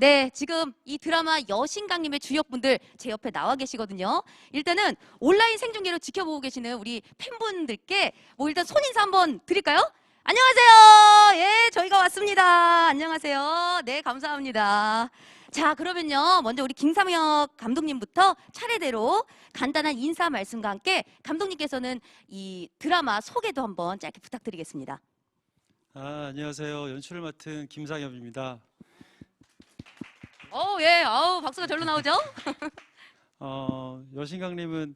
네, 지금 이 드라마 여신강림의 주역분들 제 옆에 나와 계시거든요. 일단은 온라인 생중계로 지켜보고 계시는 우리 팬분들께 뭐 일단 손인사 한번 드릴까요? 안녕하세요. 예, 저희가 왔습니다. 안녕하세요. 네, 감사합니다. 자, 그러면요. 먼저 우리 김상혁 감독님부터 차례대로 간단한 인사 말씀과 함께 감독님께서는 이 드라마 소개도 한번 짧게 부탁드리겠습니다. 안녕하세요. 연출을 맡은 김상엽입니다. 예, 박수가 절로 나오죠? 여신강림은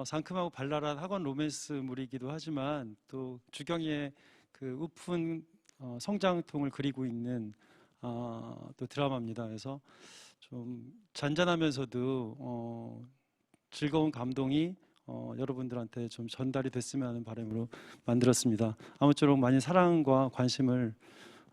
상큼하고 발랄한 학원 로맨스물이기도 하지만 또 주경이의 그 우픈 성장통을 그리고 있는 또 드라마입니다. 그래서 좀 잔잔하면서도 즐거운 감동이 여러분들한테 좀 전달이 됐으면 하는 바람으로 만들었습니다. 아무쪼록 많이 사랑과 관심을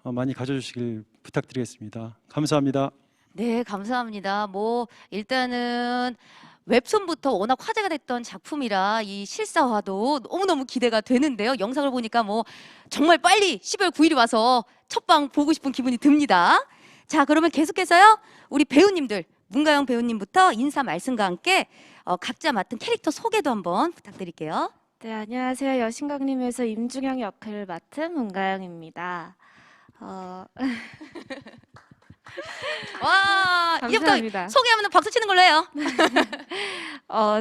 많이 가져주시길 부탁드리겠습니다. 감사합니다. 네, 감사합니다. 뭐 일단은 웹툰부터 워낙 화제가 됐던 작품이라 이 실사화도 너무너무 기대가 되는데요. 영상을 보니까 뭐 정말 빨리 12월 9일이 와서 첫방 보고 싶은 기분이 듭니다. 자, 그러면 계속해서요. 우리 배우님들, 문가영 배우님부터 인사 말씀과 함께 각자 맡은 캐릭터 소개도 한번 부탁드릴게요. 네, 안녕하세요. 여신강림에서 임중영 역할을 맡은 문가영입니다. 와, 이제부터 감사합니다. 소개하면 박수 치는 걸로 해요.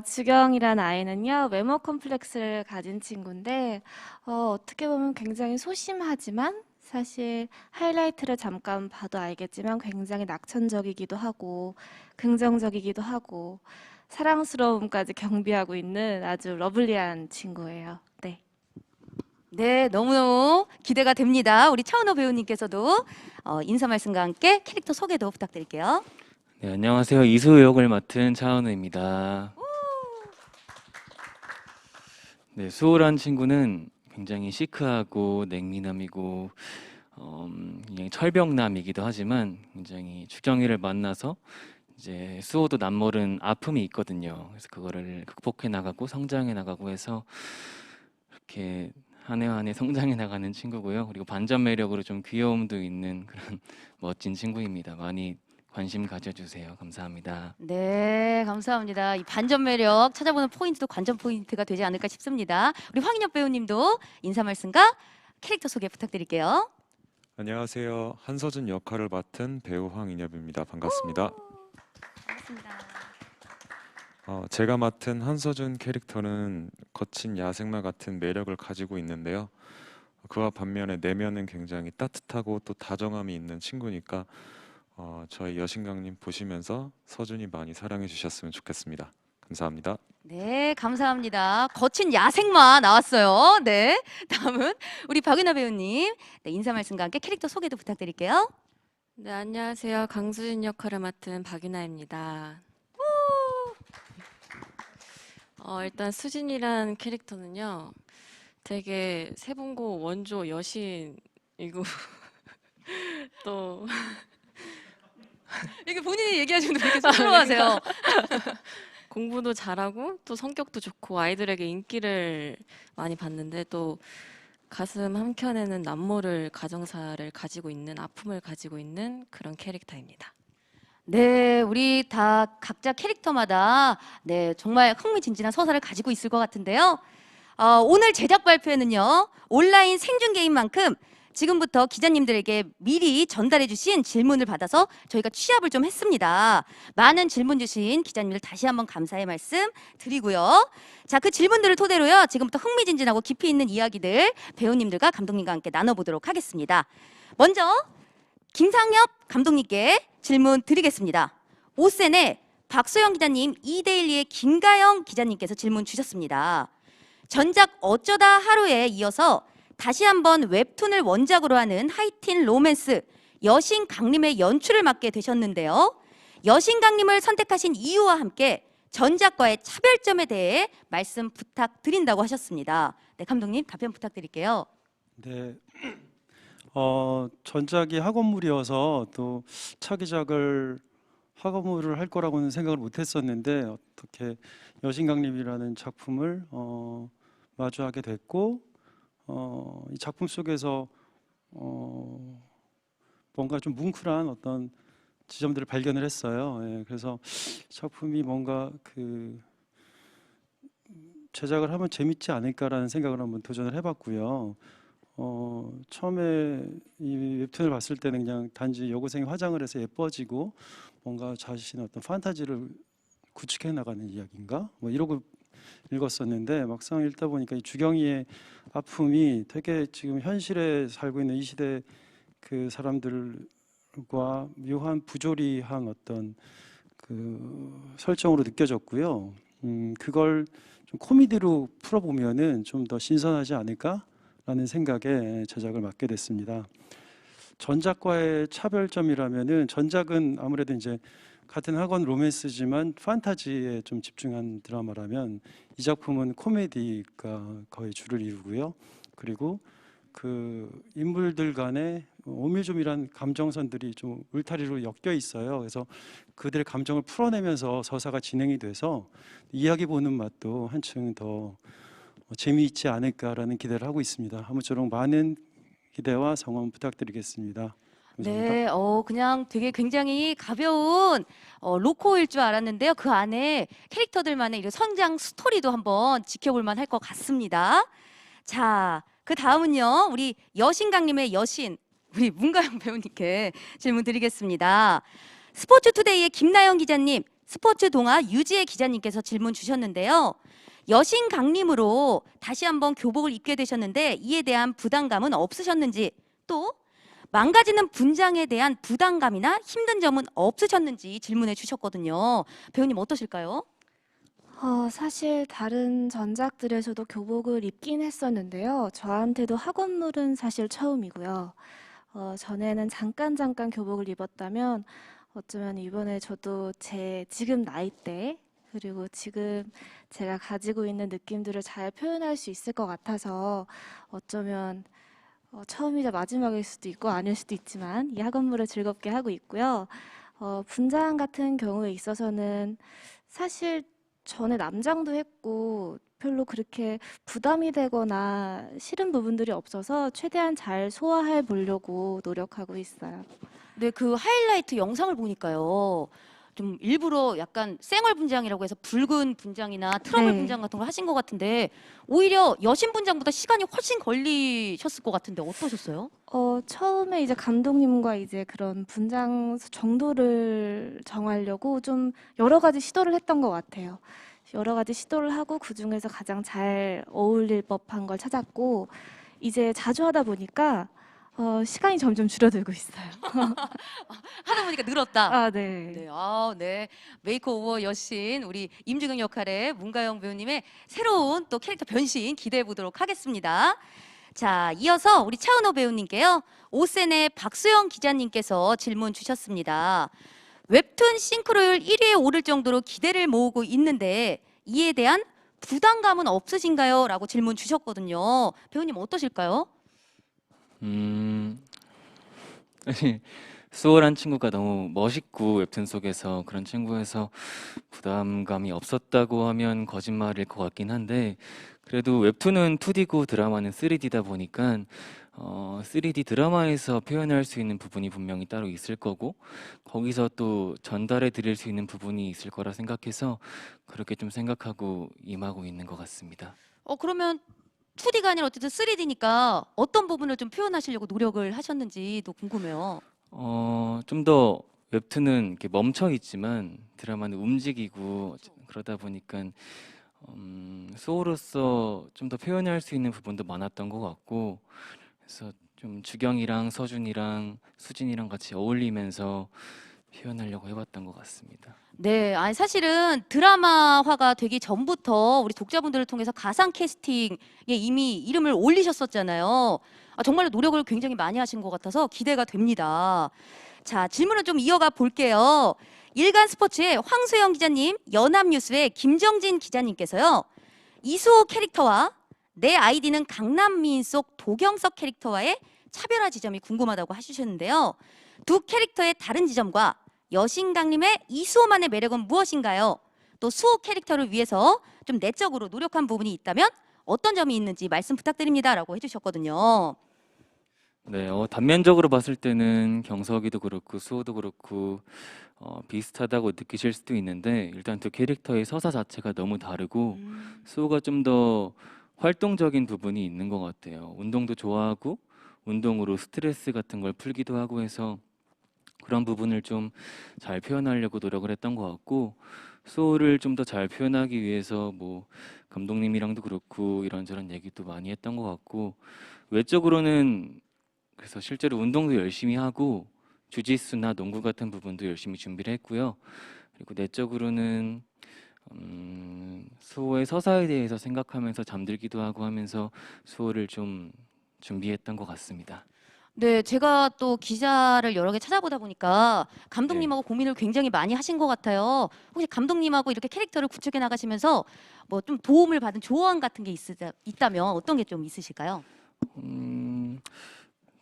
주경이란 아이는요, 외모 컴플렉스를 가진 친구인데, 어떻게 보면 굉장히 소심하지만, 사실 하이라이트를 잠깐 봐도 알겠지만 굉장히 낙천적이기도 하고, 긍정적이기도 하고, 사랑스러움까지 경비하고 있는 아주 러블리한 친구예요. 네. 네, 너무너무 기대가 됩니다. 우리 차은호 배우님께서도 인사 말씀과 함께 캐릭터 소개도 부탁드릴게요. 네, 안녕하세요. 이수 역을 맡은 차은우입니다. 네, 수호란 친구는 굉장히 시크하고 냉미남이고 굉장히 철벽남이기도 하지만 굉장히 주경이를 만나서 이제 수호도 남모른 아픔이 있거든요. 그래서 그거를 극복해 나가고 성장해 나가고 해서 이렇게 한 해 한 해 성장해 나가는 친구고요. 그리고 반전 매력으로 좀 귀여움도 있는 그런 멋진 친구입니다. 많이 관심 가져주세요. 감사합니다. 네, 감사합니다. 이 반전 매력 찾아보는 포인트도 관전 포인트가 되지 않을까 싶습니다. 우리 황인엽 배우님도 인사 말씀과 캐릭터 소개 부탁드릴게요. 안녕하세요. 한서준 역할을 맡은 배우 황인엽입니다. 반갑습니다. 반갑습니다. 제가 맡은 한서준 캐릭터는 거친 야생마 같은 매력을 가지고 있는데요. 그와 반면에 내면은 굉장히 따뜻하고 또 다정함이 있는 친구니까 저희 여신강님 보시면서 서준이 많이 사랑해 주셨으면 좋겠습니다. 감사합니다. 네, 감사합니다. 거친 야생마 나왔어요. 네, 다음은 우리 박은하 배우님. 네, 인사 말씀과 함께 캐릭터 소개도 부탁드릴게요. 네, 안녕하세요. 강수진 역할을 맡은 박윤아입니다. 일단 수진이란 캐릭터는요, 되게 세분고 원조 여신이고 또 이게 본인이 얘기하시면 되게 쑥스러워하세요. 공부도 잘하고 또 성격도 좋고 아이들에게 인기를 많이 받는데 또 가슴 한켠에는 남모를 가정사를 가지고 있는 아픔을 가지고 있는 그런 캐릭터입니다. 네, 우리 다 각자 캐릭터마다 네, 정말 흥미진진한 서사를 가지고 있을 것 같은데요. 오늘 제작 발표에는요, 온라인 생중계인 만큼 지금부터 기자님들에게 미리 전달해 주신 질문을 받아서 저희가 취합을 좀 했습니다. 많은 질문 주신 기자님들 다시 한번 감사의 말씀 드리고요. 자, 그 질문들을 토대로요, 지금부터 흥미진진하고 깊이 있는 이야기들 배우님들과 감독님과 함께 나눠보도록 하겠습니다. 먼저 김상엽 감독님께 질문 드리겠습니다. 오센의 박소영 기자님, 이데일리의 김가영 기자님께서 질문 주셨습니다. 전작 어쩌다 하루에 이어서 다시 한번 웹툰을 원작으로 하는 하이틴 로맨스 여신 강림의 연출을 맡게 되셨는데요. 여신 강림을 선택하신 이유와 함께 전작과의 차별점에 대해 말씀 부탁드린다고 하셨습니다. 네, 감독님 답변 부탁드릴게요. 네. 전작이 학원물이어서 또 차기작을 학원물을 할 거라고는 생각을 못했었는데 어떻게 여신강림이라는 작품을 마주하게 됐고 이 작품 속에서 뭔가 좀 뭉클한 어떤 지점들을 발견을 했어요. 예, 그래서 작품이 뭔가 제작을 하면 재밌지 않을까라는 생각을 한번 도전을 해봤고요. 처음에 이 웹툰을 봤을 때는 그냥 단지 여고생이 화장을 해서 예뻐지고 뭔가 자신의 어떤 판타지를 구축해 나가는 이야기인가? 뭐 이러고 읽었었는데 막상 읽다 보니까 이 주경이의 아픔이 되게 지금 현실에 살고 있는 이 시대 그 사람들과 묘한 부조리한 어떤 설정으로 느껴졌고요. 그걸 좀 코미디로 풀어보면은 좀 더 신선하지 않을까라는 생각에 제작을 맡게 됐습니다. 전작과의 차별점이라면은 전작은 아무래도 이제 같은 학원 로맨스지만 판타지에 좀 집중한 드라마라면 이 작품은 코미디가 거의 주를 이루고요. 그리고 그 인물들 간의 오밀조밀한 감정선들이 좀 울타리로 엮여 있어요. 그래서 그들의 감정을 풀어내면서 서사가 진행이 돼서 이야기 보는 맛도 한층 더 재미있지 않을까라는 기대를 하고 있습니다. 아무쪼록 많은 기대와 성원 부탁드리겠습니다. 감사합니다. 네, 그냥 되게 굉장히 가벼운 로코일 줄 알았는데요. 그 안에 캐릭터들만의 이런 성장 스토리도 한번 지켜볼 만할 것 같습니다. 자, 그 다음은요, 우리 여신강님의 여신, 우리 문가영 배우님께 질문 드리겠습니다. 스포츠투데이의 김나영 기자님, 스포츠동아 유지혜 기자님께서 질문 주셨는데요. 여신강림으로 다시 한번 교복을 입게 되셨는데 이에 대한 부담감은 없으셨는지, 또 망가지는 분장에 대한 부담감이나 힘든 점은 없으셨는지 질문해 주셨거든요. 배우님 어떠실까요? 사실 다른 전작들에서도 교복을 입긴 했었는데요. 저한테도 학원물은 사실 처음이고요. 전에는 잠깐 교복을 입었다면 어쩌면 이번에 저도 제 지금 나이대 그리고 지금 제가 가지고 있는 느낌들을 잘 표현할 수 있을 것 같아서 어쩌면 처음이자 마지막일 수도 있고 아닐 수도 있지만 이 학원물을 즐겁게 하고 있고요. 분장 같은 경우에 있어서는 사실 전에 남장도 했고 별로 그렇게 부담이 되거나 싫은 부분들이 없어서 최대한 잘 소화해 보려고 노력하고 있어요. 네, 그 하이라이트 영상을 보니까요. 좀 일부러 약간 쌩얼 분장이라고 해서 붉은 분장이나 트러블 네. 분장 같은 걸 하신 것 같은데 오히려 여신 분장보다 시간이 훨씬 걸리셨을 것 같은데 어떠셨어요? 처음에 이제 감독님과 이제 그런 분장 정도를 정하려고 좀 여러 가지 시도를 했던 것 같아요. 여러 가지 시도를 하고 그중에서 가장 잘 어울릴 법한 걸 찾았고 이제 자주 하다 보니까 시간이 점점 줄어들고 있어요. 하다 보니까 늘었다. 아, 네. 네, 네. 메이크오버 여신 우리 임주경 역할의 문가영 배우님의 새로운 또 캐릭터 변신 기대해 보도록 하겠습니다. 자, 이어서 우리 차은호 배우님께요. 오센의 박수영 기자님께서 질문 주셨습니다. 웹툰 싱크로율 1위에 오를 정도로 기대를 모으고 있는데 이에 대한 부담감은 없으신가요? 라고 질문 주셨거든요. 배우님 어떠실까요? 사실 수호란 친구가 너무 멋있고 웹툰 속에서 그런 친구에서 부담감이 없었다고 하면 거짓말일 것 같긴 한데 그래도 웹툰은 2D고 드라마는 3D다 보니까 3D 드라마에서 표현할 수 있는 부분이 분명히 따로 있을 거고 거기서 또 전달해 드릴 수 있는 부분이 있을 거라 생각해서 그렇게 좀 생각하고 임하고 있는 것 같습니다. 그러면 2D가 아니라 어쨌든 3D니까 어떤 부분을 좀 표현하시려고 노력을 하셨는지도 궁금해요. 좀 더 웹툰은 이렇게 멈춰 있지만 드라마는 움직이고 그러다 보니까 수호로서 좀 더 표현할 수 있는 부분도 많았던 것 같고 그래서 좀 주경이랑 서준이랑 수진이랑 같이 어울리면서 표현하려고 해봤던 것 같습니다. 네, 아니 사실은 드라마화가 되기 전부터 우리 독자분들을 통해서 가상 캐스팅에 이미 이름을 올리셨었잖아요. 정말로 노력을 굉장히 많이 하신 것 같아서 기대가 됩니다. 자, 질문을 좀 이어가 볼게요. 일간 스포츠의 황소영 기자님, 연합뉴스의 김정진 기자님께서요. 이수호 캐릭터와 내 아이디는 강남미인 속 도경석 캐릭터와의 차별화 지점이 궁금하다고 하시셨는데요. 두 캐릭터의 다른 지점과 여신강림의 이수호만의 매력은 무엇인가요? 또 수호 캐릭터를 위해서 좀 내적으로 노력한 부분이 있다면 어떤 점이 있는지 말씀 부탁드립니다. 라고 해주셨거든요. 네, 단면적으로 봤을 때는 경석이도 그렇고 수호도 그렇고 비슷하다고 느끼실 수도 있는데 일단 두 캐릭터의 서사 자체가 너무 다르고 수호가 좀 더 활동적인 부분이 있는 것 같아요. 운동도 좋아하고 운동으로 스트레스 같은 걸 풀기도 하고 해서 그런 부분을 좀 잘 표현하려고 노력을 했던 것 같고 수호를 좀 더 잘 표현하기 위해서 뭐 감독님이랑도 그렇고 이런저런 얘기도 많이 했던 것 같고 외적으로는 그래서 실제로 운동도 열심히 하고 주짓수나 농구 같은 부분도 열심히 준비를 했고요. 그리고 내적으로는 수호의 서사에 대해서 생각하면서 잠들기도 하고 하면서 수호를 좀 준비했던 것 같습니다. 네, 제가 또 기자를 여러 개 찾아보다 보니까 네. 감독님하고 고민을 굉장히 많이 하신 것 같아요. 혹시 감독님하고 이렇게 캐릭터를 구축해 나가시면서 뭐 좀 도움을 받은 조언 같은 게 있다면 어떤 게 좀 있으실까요? 음,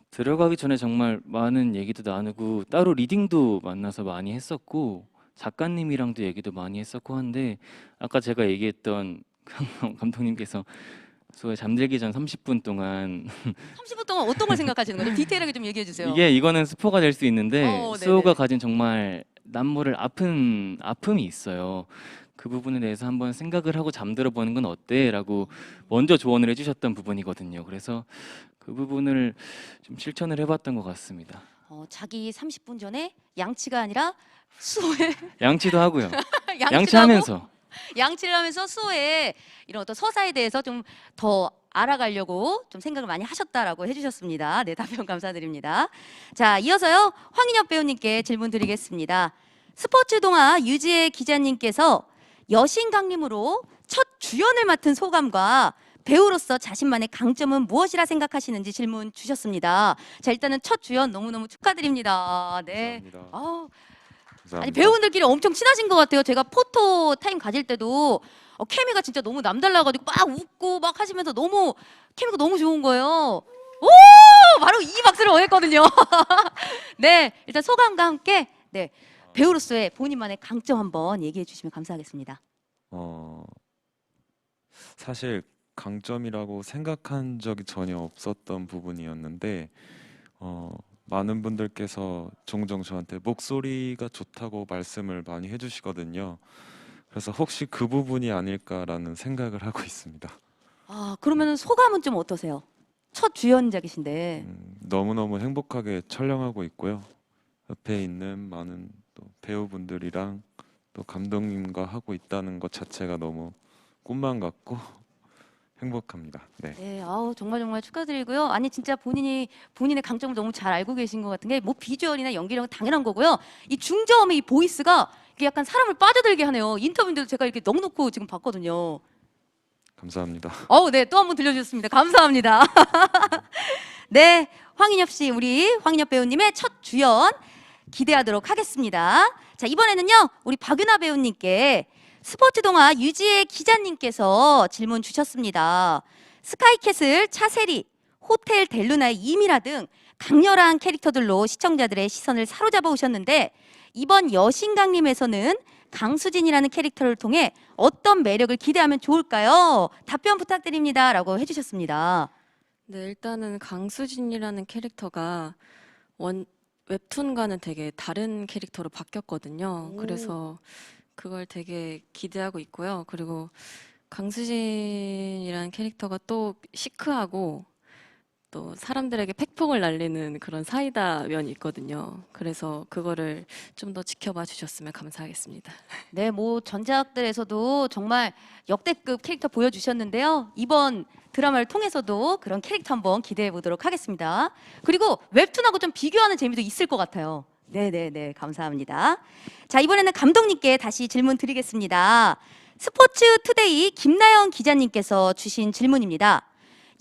들어가기 전에 정말 많은 얘기도 나누고 따로 리딩도 만나서 많이 했었고 작가님이랑도 얘기도 많이 했었고 한데 아까 제가 얘기했던 감독님께서 수호에 잠들기 전 30분 동안 30분 동안 어떤 걸 생각하시는 거죠? 디테일하게 좀 얘기해 주세요. 이거는 스포가 될 수 있는데 네네네. 수호가 가진 정말 남모를 아픔이 있어요. 그 부분에 대해서 한번 생각을 하고 잠들어 보는 건 어때?라고 먼저 조언을 해주셨던 부분이거든요. 그래서 그 부분을 좀 실천을 해봤던 것 같습니다. 자기 30분 전에 양치가 아니라 수호의 양치도 하고요. 양치도 하고 양치하면서 양치를 하면서 수호의 이런 어떤 서사에 대해서 좀 더 알아가려고 좀 생각을 많이 하셨다라고 해주셨습니다. 네, 답변 감사드립니다. 자, 이어서요 황인엽 배우님께 질문 드리겠습니다. 스포츠 동화 유지혜 기자님께서 여신 강림으로 첫 주연을 맡은 소감과 배우로서 자신만의 강점은 무엇이라 생각하시는지 질문 주셨습니다. 자, 일단은 첫 주연 너무너무 축하드립니다. 네. 감사합니다. 아니 감사합니다. 배우분들끼리 엄청 친하신 것 같아요. 제가 포토 타임 가질 때도 케미가 진짜 너무 남달라가지고 막 웃고 막 하시면서 너무 케미가 너무 좋은 거예요. 오! 바로 이 박수를 원했거든요. 네, 일단 소감과 함께 네 배우로서의 본인만의 강점 한번 얘기해 주시면 감사하겠습니다. 어, 사실 강점이라고 생각한 적이 전혀 없었던 부분이었는데 많은 분들께서 종종 저한테 목소리가 좋다고 말씀을 많이 해주시거든요. 그래서 혹시 그 부분이 아닐까라는 생각을 하고 있습니다. 아, 그러면 소감은 좀 어떠세요? 첫 주연작이신데. 너무너무 행복하게 촬영하고 있고요. 옆에 있는 많은 또 배우분들이랑 또 감독님과 하고 있다는 것 자체가 너무 꿈만 같고 행복합니다. 네. 네, 아우 정말 정말 축하드리고요. 아니 진짜 본인의 강점을 너무 잘 알고 계신 것 같은 게 뭐 비주얼이나 연기력은 당연한 거고요. 이 중저음의 이 보이스가 이게 약간 사람을 빠져들게 하네요. 인터뷰인데도 제가 이렇게 넉넉고 지금 봤거든요. 감사합니다. 네, 또 한 번 들려주셨습니다. 감사합니다. 네, 황인엽 씨, 우리 황인엽 배우님의 첫 주연 기대하도록 하겠습니다. 자, 이번에는요, 우리 박윤아 배우님께 스포츠 동화 유지혜 기자님께서 질문 주셨습니다. 스카이캐슬 차세리, 호텔 델루나의 이미라 등 강렬한 캐릭터들로 시청자들의 시선을 사로잡아 오셨는데 이번 여신강림에서는 강수진이라는 캐릭터를 통해 어떤 매력을 기대하면 좋을까요? 답변 부탁드립니다. 라고 해주셨습니다. 네, 일단은 강수진이라는 캐릭터가 웹툰과는 되게 다른 캐릭터로 바뀌었거든요. 오. 그래서 그걸 되게 기대하고 있고요. 그리고 강수진이라는 캐릭터가 또 시크하고 또 사람들에게 팩폭을 날리는 그런 사이다 면이 있거든요. 그래서 그거를 좀 더 지켜봐 주셨으면 감사하겠습니다. 네, 뭐 전작들에서도 정말 역대급 캐릭터 보여주셨는데요. 이번 드라마를 통해서도 그런 캐릭터 한번 기대해 보도록 하겠습니다. 그리고 웹툰하고 좀 비교하는 재미도 있을 것 같아요. 네네네, 감사합니다. 자, 이번에는 감독님께 다시 질문 드리겠습니다. 스포츠 투데이 김나영 기자님께서 주신 질문입니다.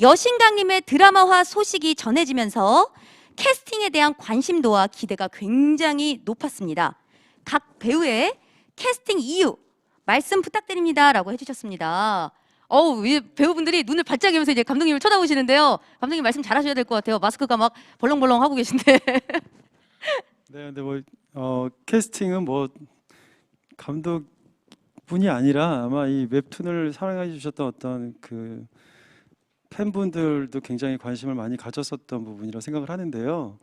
여신강림의 드라마화 소식이 전해지면서 캐스팅에 대한 관심도와 기대가 굉장히 높았습니다. 각 배우의 캐스팅 이유 말씀 부탁드립니다. 라고 해주셨습니다. 이 배우분들이 눈을 반짝이면서 이제 감독님을 쳐다보시는데요. 감독님 말씀 잘하셔야 될 것 같아요. 마스크가 막 벌렁벌렁 하고 계신데. 네, 근데 캐스팅은 감독뿐이 아니라 아마 이 웹툰을 사랑해 주셨던 어떤 그 팬분들도 굉장히 관심을 많이 가졌었던 부분이라고 생각을 하는데요.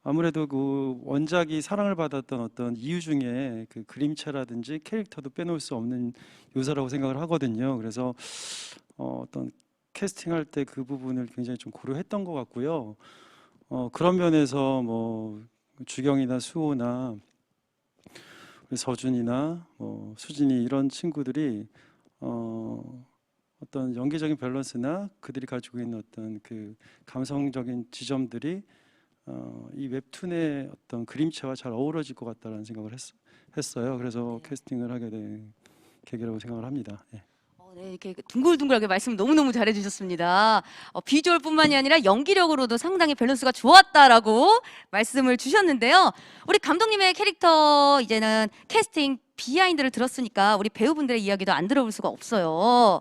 아무래도 그 원작이 사랑을 받았던 어떤 이유 중에 그 그림체라든지 캐릭터도 빼놓을 수 없는 요소라고 생각을 하거든요. 그래서 어떤 캐스팅할 때 그 부분을 굉장히 좀 고려했던 것 같고요. 그런 면에서 뭐 주경이나 수호나 우리 서준이나 뭐 수진이 이런 친구들이 어떤 연기적인 밸런스나 그들이 가지고 있는 어떤 그 감성적인 지점들이 이 웹툰의 어떤 그림체와 잘 어우러질 것 같다라는 생각을 했어요. 그래서 네. 캐스팅을 하게 된 계기라고 생각을 합니다. 예. 네, 이렇게 둥글둥글하게 말씀 너무너무 잘해주셨습니다. 비주얼뿐만이 아니라 연기력으로도 상당히 밸런스가 좋았다라고 말씀을 주셨는데요. 우리 감독님의 캐릭터 이제는 캐스팅 비하인드를 들었으니까 우리 배우분들의 이야기도 안 들어볼 수가 없어요.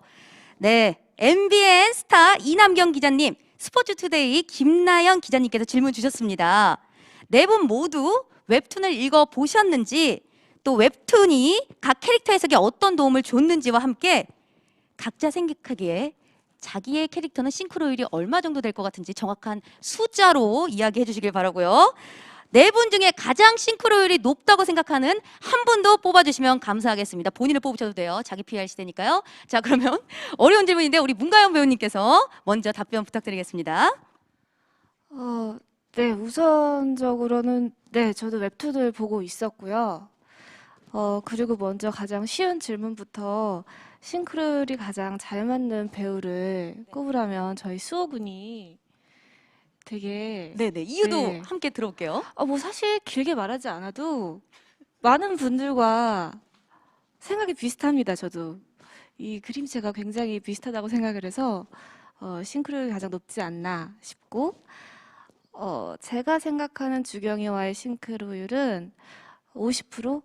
네, MBN 스타 이남경 기자님, 스포츠투데이 김나연 기자님께서 질문 주셨습니다. 네 분 모두 웹툰을 읽어 보셨는지, 또 웹툰이 각 캐릭터 해석에 어떤 도움을 줬는지와 함께 각자 생각하기에 자기의 캐릭터는 싱크로율이 얼마 정도 될 것 같은지 정확한 숫자로 이야기해 주시길 바라고요. 네 분 중에 가장 싱크로율이 높다고 생각하는 한 분도 뽑아주시면 감사하겠습니다. 본인을 뽑으셔도 돼요. 자기 PR 시대니까요. 자, 그러면 어려운 질문인데 우리 문가연 배우님께서 먼저 답변 부탁드리겠습니다. 네, 우선적으로는 네, 저도 웹툰을 보고 있었고요. 그리고 먼저 가장 쉬운 질문부터 싱크로율이 가장 잘 맞는 배우를 꼽으라면 저희 수호군이 되게 네네, 이유도 네. 함께 들어볼게요. 뭐 사실 길게 말하지 않아도 많은 분들과 생각이 비슷합니다. 저도 이 그림체가 굉장히 비슷하다고 생각을 해서 싱크로율이 가장 높지 않나 싶고 제가 생각하는 주경이와의 싱크로율은 50%?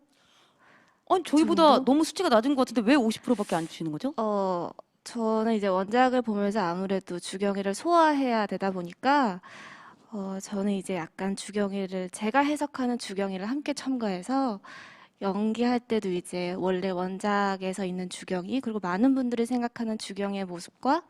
아니, 저희보다 정도? 너무 수치가 낮은 것 같은데 왜 50%밖에 안 주시는 거죠? 저는 이제 원작을 보면서 아무래도 주경이를 소화해야 되다 보니까 저는 이제 약간 주경이를 제가 해석하는 주경이를 함께 첨가해서 연기할 때도 이제 원래 원작에서 있는 주경이 그리고 많은 분들이 생각하는 주경의 모습과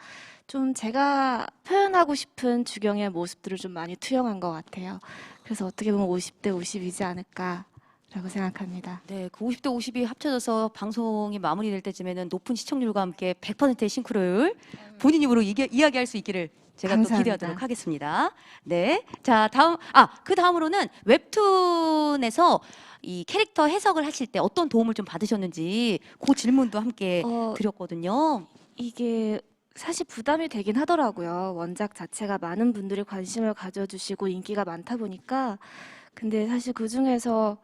좀 제가 표현하고 싶은 주경의 모습들을 좀 많이 투영한 것 같아요. 그래서 어떻게 보면 50대 50이지 않을까라고 생각합니다. 네, 그 50대 50이 합쳐져서 방송이 마무리될 때쯤에는 높은 시청률과 함께 100%의 싱크로율 본인 입으로 이야기할 수 있기를 제가 또 감사합니다. 기대하도록 하겠습니다. 네, 자 다음 그 다음으로는 웹툰에서 이 캐릭터 해석을 하실 때 어떤 도움을 좀 받으셨는지 그 질문도 함께 드렸거든요. 이게 사실 부담이 되긴 하더라고요. 원작 자체가 많은 분들이 관심을 가져주시고 인기가 많다 보니까. 근데 사실 그 중에서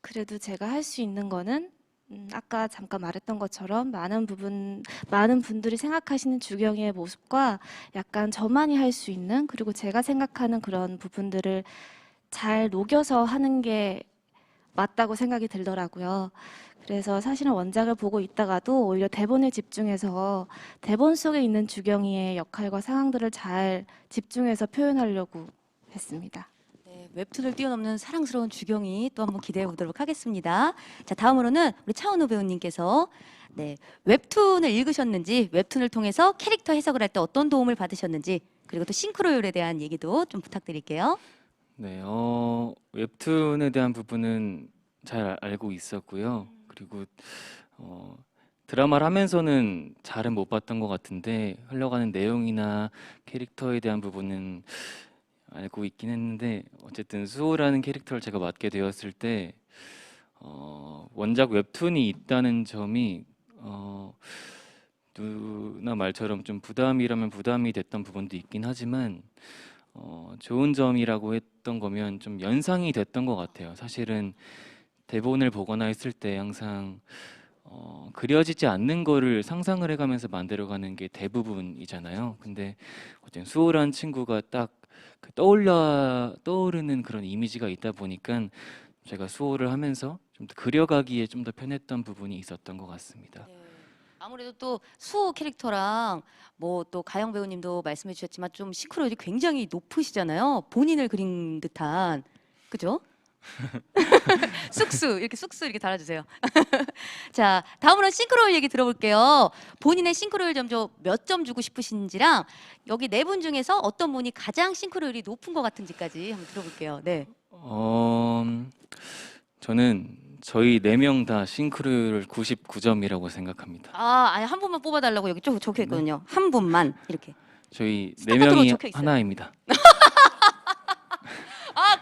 그래도 제가 할 수 있는 거는 아까 잠깐 말했던 것처럼 많은 분들이 생각하시는 주경이의 모습과 약간 저만이 할 수 있는 그리고 제가 생각하는 그런 부분들을 잘 녹여서 하는 게 맞다고 생각이 들더라고요. 그래서 사실은 원작을 보고 있다가도 오히려 대본에 집중해서 대본 속에 있는 주경이의 역할과 상황들을 잘 집중해서 표현하려고 했습니다. 네, 웹툰을 뛰어넘는 사랑스러운 주경이 또 한번 기대해 보도록 하겠습니다. 자, 다음으로는 우리 차은우 배우님께서 네, 웹툰을 읽으셨는지, 웹툰을 통해서 캐릭터 해석을 할 때 어떤 도움을 받으셨는지, 그리고 또 싱크로율에 대한 얘기도 좀 부탁드릴게요. 네, 웹툰에 대한 부분은 잘 알고 있었고요. 그리고 드라마를 하면서는 잘은 못 봤던 것 같은데 흘러가는 내용이나 캐릭터에 대한 부분은 알고 있긴 했는데 어쨌든 수호라는 캐릭터를 제가 맡게 되었을 때 원작 웹툰이 있다는 점이 누나 말처럼 좀 부담이라면 부담이 됐던 부분도 있긴 하지만 좋은 점이라고 했던 거면 좀 연상이 됐던 것 같아요. 사실은 대본을 보거나 했을 때 항상 그려지지 않는 거를 상상을 해가면서 만들어가는 게 대부분이잖아요. 근데 어쨌든 수호라는 친구가 딱 그 떠오르는 그런 이미지가 있다 보니까 제가 수호를 하면서 좀 더 그려가기에 좀 더 편했던 부분이 있었던 것 같습니다. 네. 아무래도 또 수호 캐릭터랑 뭐 또 가영 배우님도 말씀해 주셨지만 좀 싱크로율이 굉장히 높으시잖아요. 본인을 그린 듯한, 그죠? 쑥쑥 이렇게 쑥쑥 이렇게 달아주세요. 자, 다음으로는 싱크로율 얘기 들어볼게요. 본인의 싱크로율 점수 몇 점 주고 싶으신지랑 여기 네 분 중에서 어떤 분이 가장 싱크로율이 높은 것 같은지까지 한번 들어볼게요. 네. 저는 저희 4명 다 싱크로율 99점이라고 생각합니다. 아니 한 분만 뽑아달라고 여기 쭉 적혀 있거든요. 한 분만 이렇게. 저희 스타카토로 4명이 적혀 있어요. 하나입니다.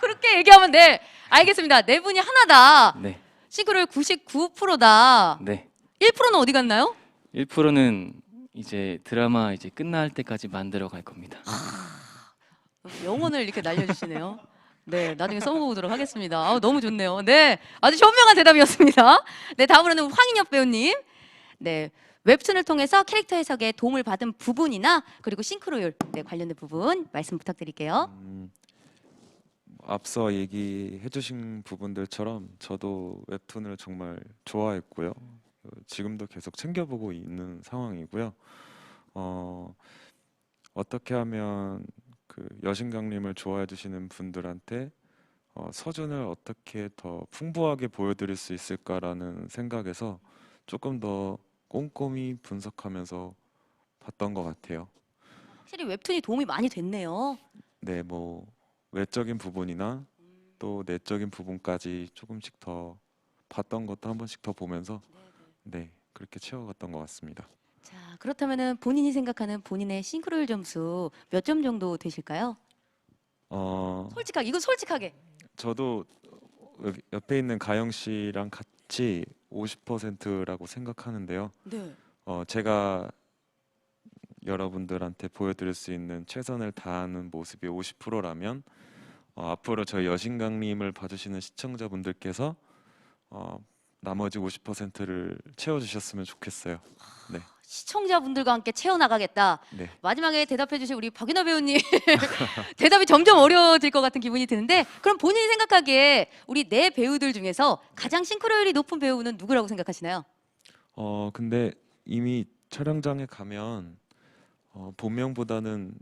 그렇게 얘기하면 네. 알겠습니다. 네 분이 하나다. 네. 싱크로율 99%다. 네. 1%는 어디 갔나요? 1%는 이제 드라마 이제 끝날 때까지 만들어 갈 겁니다. 영혼을 이렇게 날려주시네요. 네, 나중에 써먹어보도록 하겠습니다. 너무 좋네요. 네, 아주 현명한 대답이었습니다. 네, 다음으로는 황인엽 배우님. 네, 웹툰을 통해서 캐릭터 해석에 도움을 받은 부분이나 그리고 싱크로율 관련된 부분 말씀 부탁드릴게요. 앞서 얘기해주신 부분들처럼 저도 웹툰을 정말 좋아했고요. 지금도 계속 챙겨보고 있는 상황이고요. 어떻게 하면 그 여신강림을 좋아해 주시는 분들한테 서준을 어떻게 더 풍부하게 보여드릴 수 있을까라는 생각에서 조금 더 꼼꼼히 분석하면서 봤던 것 같아요. 확실히 웹툰이 도움이 많이 됐네요. 네, 뭐 외적인 부분이나 또 내적인 부분까지 조금씩 더 봤던 것도 한 번씩 더 보면서 네, 그렇게 채워갔던 것 같습니다. 자, 그렇다면은 본인이 생각하는 본인의 싱크로율 점수 몇 점 정도 되실까요? 솔직하게, 이거 솔직하게. 저도 여기 옆에 있는 가영 씨랑 같이 50%라고 생각하는데요. 네. 제가 여러분들한테 보여드릴 수 있는 최선을 다하는 모습이 50%라면 앞으로 저희 여신강림을 봐주시는 시청자분들께서 나머지 50%를 채워주셨으면 좋겠어요. 네. 시청자분들과 함께 채워나가겠다. 네. 마지막에 대답해주실 우리 박윤아 배우님 대답이 점점 어려워질 것 같은 기분이 드는데 그럼 본인이 생각하기에 우리 네 배우들 중에서 가장 싱크로율이 높은 배우는 누구라고 생각하시나요? 근데 이미 촬영장에 가면 본명보다는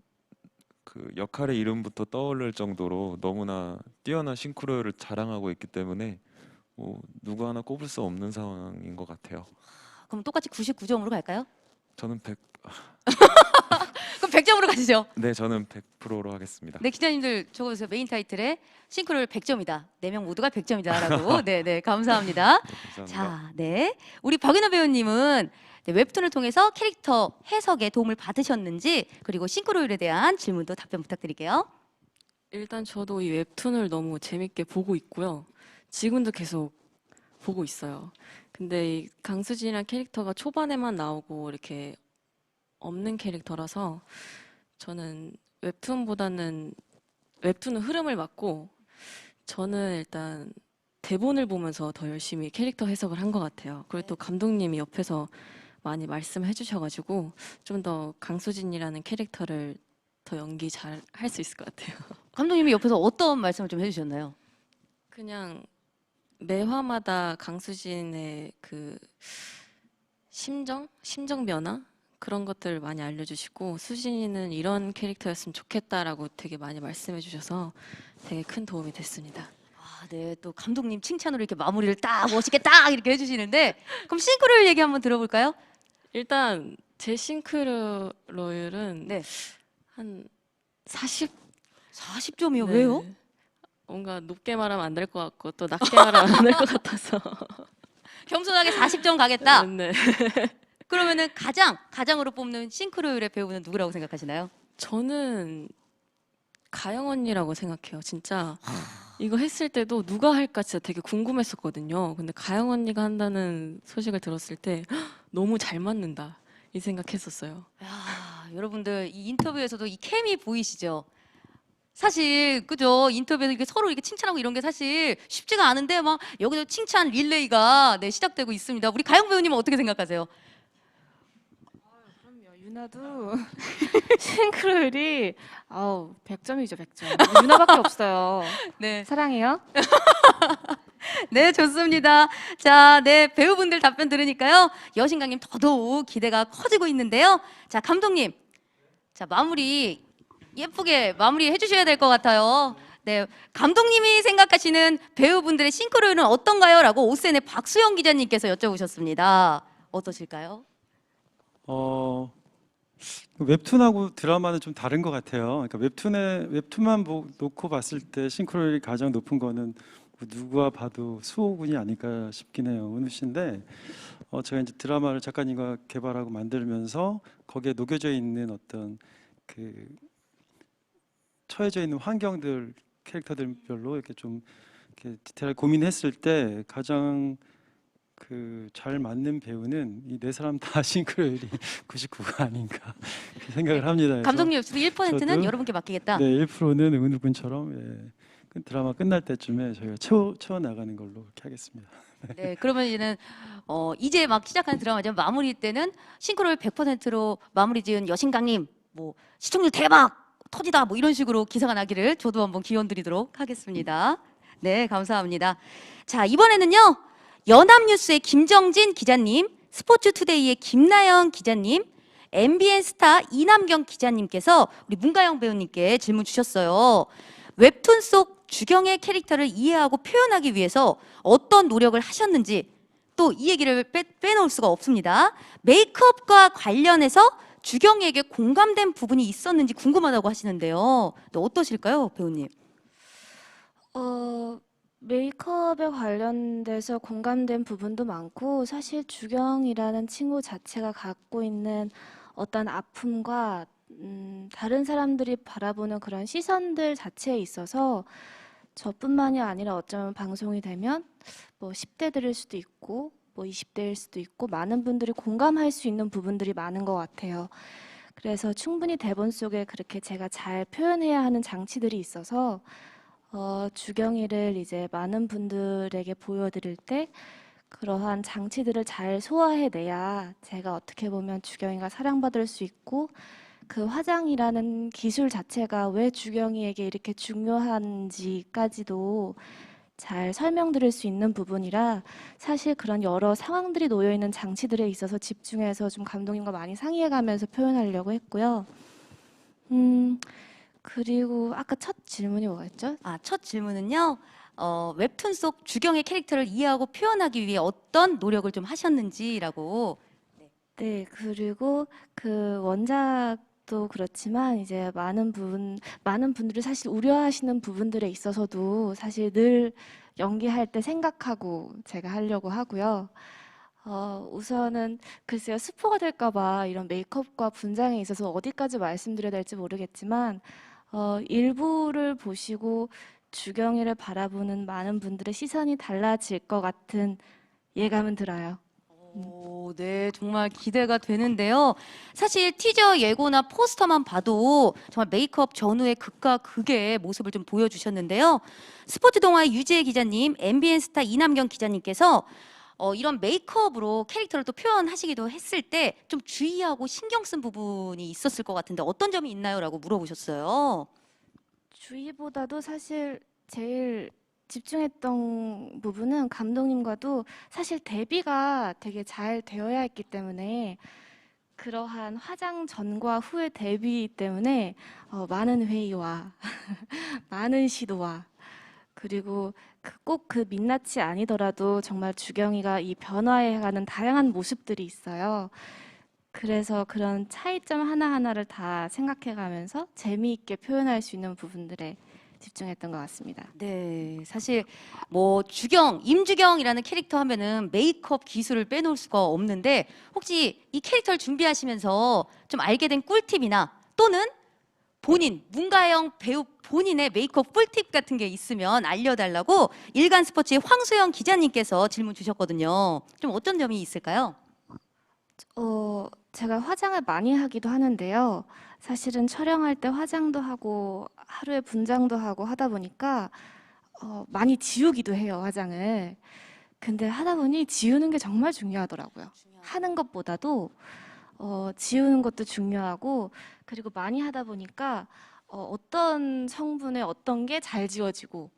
그 역할의 이름부터 떠오를 정도로 너무나 뛰어난 싱크로율을 자랑하고 있기 때문에 뭐 누구 하나 꼽을 수 없는 상황인 것 같아요. 그럼 똑같이 99점으로 갈까요? 저는 100. 그럼 100점으로 가시죠. 네, 저는 100%로 하겠습니다. 네, 기자님들 적어주세요. 메인 타이틀에 싱크로율 100점이다. 4명 모두가 100점이다라고. 네, 감사합니다. 감사합니다. 자, 네. 우리 박윤아 배우님은 네, 웹툰을 통해서 캐릭터 해석에 도움을 받으셨는지 그리고 싱크로율에 대한 질문도 답변 부탁드릴게요. 일단 저도 이 웹툰을 너무 재밌게 보고 있고요. 지금도 계속 보고 있어요. 근데 이 강수진이라는 캐릭터가 초반에만 나오고 이렇게 없는 캐릭터라서 저는 웹툰보다는 웹툰은 흐름을 맞고 저는 일단 대본을 보면서 더 열심히 캐릭터 해석을 한 것 같아요. 그리고 또 감독님이 옆에서 많이 말씀해 주셔가지고 좀 더 강수진이라는 캐릭터를 더 연기 잘 할 수 있을 것 같아요. 감독님이 옆에서 어떤 말씀을 좀 해주셨나요? 그냥 매 화마다 강수진의 그 심정 변화 그런 것들을 많이 알려주시고 수진이는 이런 캐릭터였으면 좋겠다라고 되게 많이 말씀해 주셔서 되게 큰 도움이 됐습니다. 네, 또 감독님 칭찬으로 이렇게 마무리를 딱 멋있게 딱 이렇게 해주시는데 그럼 싱크로율 얘기 한번 들어볼까요? 일단 제 싱크로율은 네. 한 40. 40점이요. 네. 왜요? 뭔가 높게 말하면 안 될 것 같고 또 낮게 말하면 안 될 것 같아서 겸손하게 40점 가겠다. 네. 그러면은 가장으로 뽑는 싱크로율의 배우는 누구라고 생각하시나요? 저는 가영 언니라고 생각해요. 진짜 이거 했을 때도 누가 할까 진짜 되게 궁금했었거든요. 근데 가영 언니가 한다는 소식을 들었을 때 너무 잘 맞는다 이 생각했었어요. 야, 여러분들 이 인터뷰에서도 이 케미 보이시죠? 사실 그죠? 인터뷰에서 이렇게 서로 이렇게 칭찬하고 이런 게 사실 쉽지가 않은데 막 여기서 칭찬 릴레이가 네, 시작되고 있습니다. 우리 가영 배우님은 어떻게 생각하세요? 그럼요. 유나도 싱크로율이 100점이죠, 100점. 유나밖에 없어요. 네. 사랑해요. 네, 좋습니다. 자, 네, 배우분들 답변 들으니까요. 여신강님 더더욱 기대가 커지고 있는데요. 자, 감독님. 자, 마무리 예쁘게 마무리해 주셔야 될 것 같아요. 네, 감독님이 생각하시는 배우분들의 싱크로율은 어떤가요? 라고 오센의 박수영 기자님께서 여쭤보셨습니다. 어떠실까요? 웹툰하고 드라마는 좀 다른 것 같아요. 그러니까 웹툰만 놓고 봤을 때 싱크로율이 가장 높은 거는 뭐 누가 봐도 수호군이 아닐까 싶긴 해요. 은우 씨인데 제가 이제 드라마를 작가님과 개발하고 만들면서 거기에 녹여져 있는 어떤 그 처해져 있는 환경들 캐릭터들별로 이렇게 좀 이렇게 디테일하게 고민했을 때 가장 그 잘 맞는 배우는 이 네 사람 다 싱크로율이 99가 아닌가 그렇게 생각을 합니다. 그래서 감독님 역시도 1%는 저도 여러분께 맡기겠다. 네, 1%는 은우 군처럼 그 드라마 끝날 때쯤에 저희가 채워 나가는 걸로 그렇게 하겠습니다. 네, 그러면 이제 막 시작하는 드라마죠. 마무리 때는 싱크로율 100%로 마무리 지은 여신강님, 뭐 시청률 대박 터지다 뭐 이런 식으로 기사가 나기를 저도 한번 기원 드리도록 하겠습니다. 네, 감사합니다. 자, 이번에는요. 연합뉴스의 김정진 기자님, 스포츠투데이의 김나영 기자님, MBN 스타 이남경 기자님께서 우리 문가영 배우님께 질문 주셨어요. 웹툰 속 주경의 캐릭터를 이해하고 표현하기 위해서 어떤 노력을 하셨는지 또 이 얘기를 빼놓을 수가 없습니다. 메이크업과 관련해서 주경에게 공감된 부분이 있었는지 궁금하다고 하시는데요. 또 어떠실까요, 배우님? 메이크업에 관련돼서 공감된 부분도 많고 사실 주경이라는 친구 자체가 갖고 있는 어떤 아픔과 다른 사람들이 바라보는 그런 시선들 자체에 있어서 저뿐만이 아니라 어쩌면 방송이 되면 뭐 10대들일 수도 있고 뭐 20대일 수도 있고 많은 분들이 공감할 수 있는 부분들이 많은 것 같아요. 그래서 충분히 대본 속에 그렇게 제가 잘 표현해야 하는 장치들이 있어서 주경이를 이제 많은 분들에게 보여드릴 때 그러한 장치들을 잘 소화해내야 제가 어떻게 보면 주경이가 사랑받을 수 있고 그 화장이라는 기술 자체가 왜 주경이에게 이렇게 중요한지까지도 잘 설명드릴 수 있는 부분이라 사실 그런 여러 상황들이 놓여 있는 장치들에 있어서 집중해서 좀 감독님과 많이 상의해가면서 표현하려고 했고요. 그리고 아까 첫 질문이 뭐였죠? 첫 질문은요. 웹툰 속 주경의 캐릭터를 이해하고 표현하기 위해 어떤 노력을 좀 하셨는지라고. 네, 그리고 그 원작도 그렇지만 이제 많은 분들이 사실 우려하시는 부분들에 있어서도 사실 늘 연기할 때 생각하고 제가 하려고 하고요. 우선은 글쎄요, 스포가 될까봐 이런 메이크업과 분장에 있어서 어디까지 말씀드려야 될지 모르겠지만 일부를 보시고 주경이를 바라보는 많은 분들의 시선이 달라질 것 같은 예감은 들어요. 오, 네, 정말 기대가 되는데요. 사실 티저 예고나 포스터만 봐도 정말 메이크업 전후의 극과 극의 모습을 좀 보여주셨는데요. 스포츠 동아의 유지혜 기자님, MBN 스타 이남경 기자님께서 이런 메이크업으로 캐릭터를 또 표현하시기도 했을 때 좀 주의하고 신경 쓴 부분이 있었을 것 같은데 어떤 점이 있나요? 라고 물어보셨어요. 주의보다도 사실 제일 집중했던 부분은 감독님과도 사실 대비가 되게 잘 되어야 했기 때문에 그러한 화장 전과 후의 대비 때문에 많은 회의와 많은 시도와 그리고 꼭 그 민낯이 아니더라도 정말 주경이가 이 변화해가는 다양한 모습들이 있어요. 그래서 그런 차이점 하나하나를 다 생각해가면서 재미있게 표현할 수 있는 부분들에 집중했던 것 같습니다. 네, 사실 뭐 임주경이라는 캐릭터 하면은 메이크업 기술을 빼놓을 수가 없는데 혹시 이 캐릭터를 준비하시면서 좀 알게 된 꿀팁이나 또는 문가영 배우 본인의 메이크업 꿀팁 같은 게 있으면 알려달라고 일간 스포츠의 황수영 기자님께서 질문 주셨거든요. 좀 어떤 점이 있을까요? 제가 화장을 많이 하기도 하는데요. 사실은 촬영할 때 화장도 하고 하루에 분장도 하고 하다 보니까 많이 지우기도 해요, 화장을. 근데 하다 보니 지우는 게 정말 중요하더라고요. 하는 것보다도 지우는 것도 중요하고 그리고 많이 하다 보니까 어떤 성분의 어떤 게 잘 지워지고